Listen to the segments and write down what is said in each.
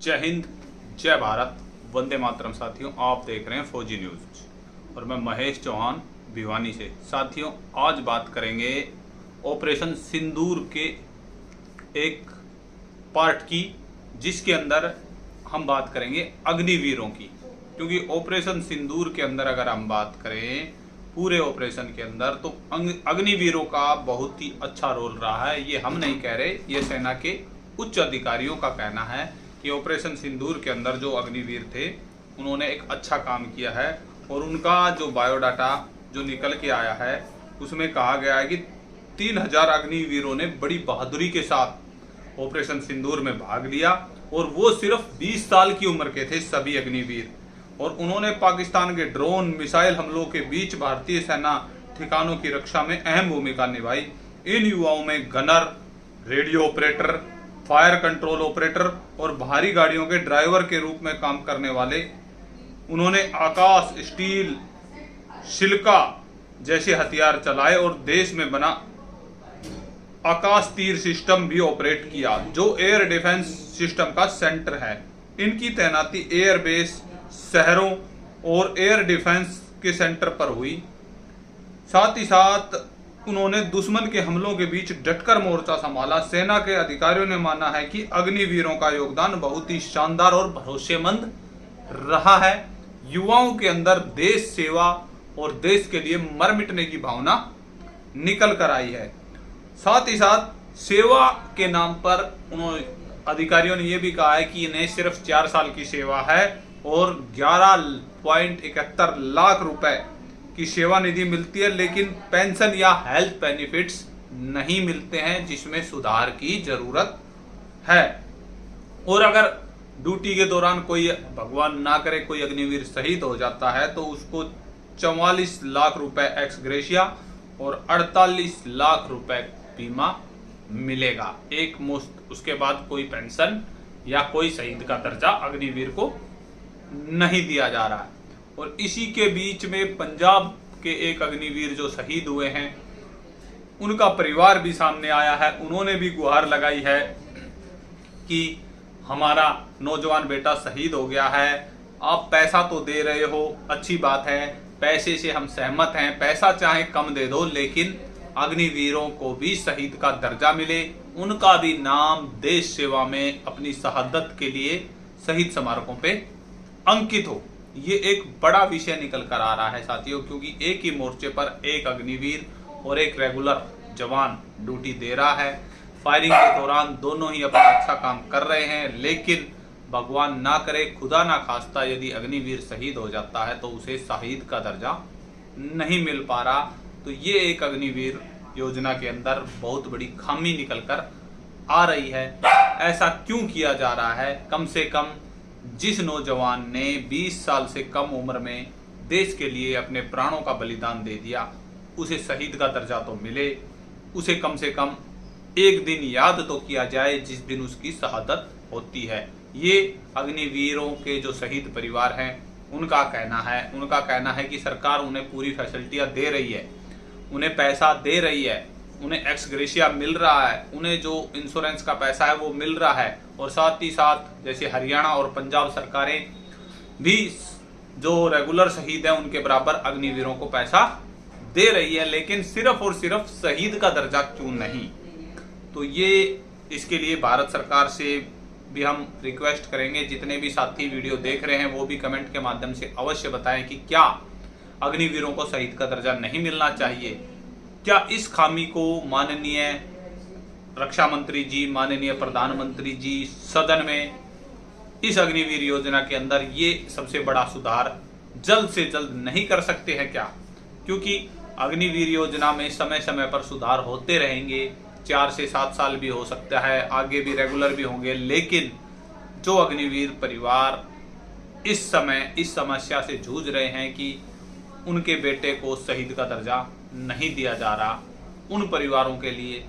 जय हिंद, जय भारत, वंदे मातरम। साथियों, आप देख रहे हैं फौजी न्यूज और मैं महेश चौहान भिवानी से। साथियों, आज बात करेंगे ऑपरेशन सिंदूर के एक पार्ट की, जिसके अंदर हम बात करेंगे अग्निवीरों की। क्योंकि ऑपरेशन सिंदूर के अंदर अगर हम बात करें पूरे ऑपरेशन के अंदर, तो अग्निवीरों का बहुत ही अच्छा रोल रहा है। ये हम नहीं कह रहे, ये सेना के उच्च अधिकारियों का कहना है कि ऑपरेशन सिंदूर के अंदर जो अग्निवीर थे उन्होंने एक अच्छा काम किया है। और उनका जो बायोडाटा जो निकल के आया है उसमें कहा गया है कि 3000 अग्निवीरों ने बड़ी बहादुरी के साथ ऑपरेशन सिंदूर में भाग लिया, और वो सिर्फ 20 साल की उम्र के थे सभी अग्निवीर। और उन्होंने पाकिस्तान के ड्रोन मिसाइल हमलों के बीच भारतीय सेना ठिकानों की रक्षा में अहम भूमिका निभाई। इन युवाओं में gunner, radio operator, fire control operator और भारी गाड़ियों के ड्राइवर के रूप में काम करने वाले उन्होंने आकाश, स्टील, शिल्का जैसे हथियार चलाए और देश में बना आकाश तीर सिस्टम भी ऑपरेट किया, जो एयर डिफेंस सिस्टम का सेंटर है। इनकी तैनाती एयर बेस, शहरों और एयर डिफेंस के सेंटर पर हुई। साथ ही साथ उन्होंने दुश्मन के हमलों के बीच डटकर मोर्चा संभाला। सेना के अधिकारियों ने माना है कि अग्निवीरों का योगदान बहुत ही शानदार और भरोसेमंद रहा है। युवाओं के अंदर देश सेवा और देश के लिए मर मिटने की भावना निकल कर आई है। साथ ही साथ सेवा के नाम पर उन्होंने अधिकारियों ने यह भी कहा है कि इन्हें सिर्फ 4 साल की सेवा है और 11.71 लाख रुपए की सेवा निधि मिलती है, लेकिन पेंशन या हेल्थ बेनिफिट्स नहीं मिलते हैं, जिसमें सुधार की जरूरत है। और अगर ड्यूटी के दौरान कोई, भगवान ना करे, कोई अग्निवीर शहीद हो जाता है तो उसको 44 लाख रुपए एक्स ग्रेशिया और 48 लाख रुपए बीमा मिलेगा एक मुश्त। उसके बाद कोई पेंशन या कोई शहीद का दर्जा अग्निवीर को नहीं दिया जा रहा है। और इसी के बीच में पंजाब के एक अग्निवीर जो शहीद हुए हैं उनका परिवार भी सामने आया है। उन्होंने भी गुहार लगाई है कि हमारा नौजवान बेटा शहीद हो गया है, आप पैसा तो दे रहे हो, अच्छी बात है, पैसे से हम सहमत हैं, पैसा चाहे कम दे दो, लेकिन अग्निवीरों को भी शहीद का दर्जा मिले, उनका भी नाम देश सेवा में अपनी शहादत के लिए शहीद स्मारकों पे अंकित हो। ये एक बड़ा विषय निकल कर आ रहा है साथियों, क्योंकि एक ही मोर्चे पर एक अग्निवीर और एक रेगुलर जवान ड्यूटी दे रहा है। फायरिंग के दौरान दोनों ही अपना अच्छा काम कर रहे हैं, लेकिन भगवान ना करे, खुदा ना खास्ता, यदि अग्निवीर शहीद हो जाता है तो उसे शहीद का दर्जा नहीं मिल पा रहा। तो ये एक अग्निवीर योजना के अंदर बहुत बड़ी खामी निकल कर आ रही है। ऐसा क्यों किया जा रहा है? कम से कम जिस नौजवान ने 20 साल से कम उम्र में देश के लिए अपने प्राणों का बलिदान दे दिया, उसे शहीद का दर्जा तो मिले, उसे कम से कम एक दिन याद तो किया जाए जिस दिन उसकी शहादत होती है। ये अग्निवीरों के जो शहीद परिवार हैं उनका कहना है कि सरकार उन्हें पूरी फैसिलिटियां दे रही है, उन्हें पैसा दे रही है, उन्हें एक्स ग्रेशिया मिल रहा है, उन्हें जो इंश्योरेंस का पैसा है वो मिल रहा है। और साथ ही साथ जैसे हरियाणा और पंजाब सरकारें भी जो रेगुलर शहीद हैं उनके बराबर अग्निवीरों को पैसा दे रही है, लेकिन सिर्फ और सिर्फ शहीद का दर्जा क्यों नहीं? तो ये इसके लिए भारत सरकार से भी हम रिक्वेस्ट करेंगे, जितने भी साथी वीडियो देख रहे हैं वो भी कमेंट के माध्यम से अवश्य बताएं कि क्या अग्निवीरों को शहीद का दर्जा नहीं मिलना चाहिए। क्या इस खामी को माननीय रक्षा मंत्री जी, माननीय प्रधानमंत्री जी सदन में इस अग्निवीर योजना के अंदर ये सबसे बड़ा सुधार जल्द से जल्द नहीं कर सकते हैं क्या? क्योंकि अग्निवीर योजना में समय समय पर सुधार होते रहेंगे, 4 से 7 साल भी हो सकता है, आगे भी रेगुलर भी होंगे, लेकिन जो अग्निवीर परिवार इस समय इस समस्या से जूझ रहे हैं कि उनके बेटे को शहीद का दर्जा नहीं दिया जा रहा, उन परिवारों के लिए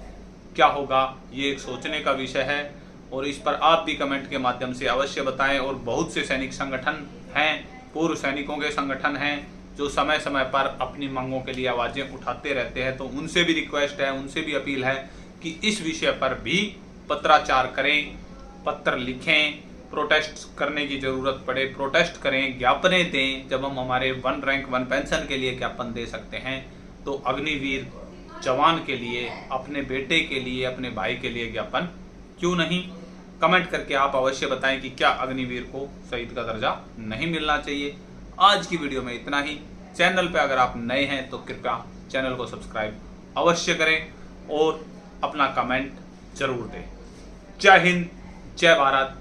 क्या होगा, ये एक सोचने का विषय है। और इस पर आप भी कमेंट के माध्यम से अवश्य बताएं। और बहुत से सैनिक संगठन हैं, पूर्व सैनिकों के संगठन हैं, जो समय समय पर अपनी मांगों के लिए आवाजें उठाते रहते हैं, तो उनसे भी रिक्वेस्ट है, उनसे भी अपील है कि इस विषय पर भी पत्राचार करें, पत्र लिखें, प्रोटेस्ट करने की जरूरत पड़े, प्रोटेस्ट करें, ज्ञापनें दें, जब हम हमारे 1 रैंक 1 पेंशन के लिए ज्ञापन दे सकते हैं, तो अग्निवीर जवान के लिए, अपने बेटे के लिए, अपने भाई के लिए ज्ञापन क्यों नहीं? कमेंट करके आप अवश्य बताएं कि क्या अग्निवीर को शहीद का दर्जा नहीं मिलना चाहिए। आज की वीडियो में इतना ही। चैनल पे अगर आप नए हैं तो कृपया चैनल को सब्सक्राइब अवश्य करें और अपना कमेंट जरूर दें। जय हिंद, जय भारत,